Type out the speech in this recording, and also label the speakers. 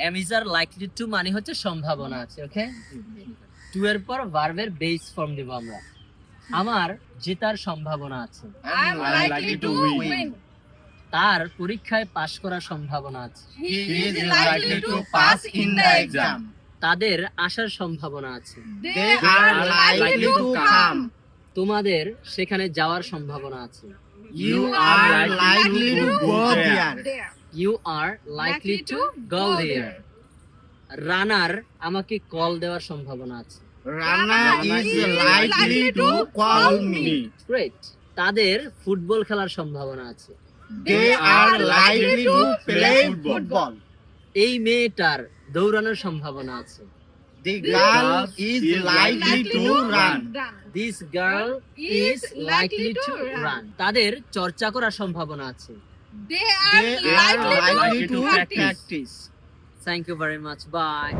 Speaker 1: am is are likely to মানে হচ্ছে সম্ভাবনা আছে, ওকে? টু এর পর ভার্বের বেস ফর্ম দেব আমরা। আমার জেতার সম্ভাবনা আছে।
Speaker 2: I'm likely to win.
Speaker 1: তার পরীক্ষায় পাশ করার সম্ভাবনা আছে।
Speaker 2: He is likely to pass in the exam.
Speaker 1: তাদের আসার সম্ভাবনা আছে।
Speaker 2: They are likely to come.
Speaker 1: তোমাদের সেখানে যাওয়ার সম্ভাবনা আছে।
Speaker 2: You are likely to go there.
Speaker 1: You are likely to go there. রানার আমাকে কল দেওয়ার সম্ভাবনা আছে।
Speaker 2: Rana is likely to call me.
Speaker 1: Great. তাদের ফুটবল খেলার সম্ভাবনা আছে।
Speaker 2: They are likely to play football.
Speaker 1: এই মেয়েটার দৌড়ানোর সম্ভাবনা আছে।
Speaker 2: The girl is likely to run.
Speaker 1: This girl is likely to run. তাদের চর্চা করার সম্ভাবনা আছে।
Speaker 2: They are likely to practice.
Speaker 1: Thank you very much. Bye.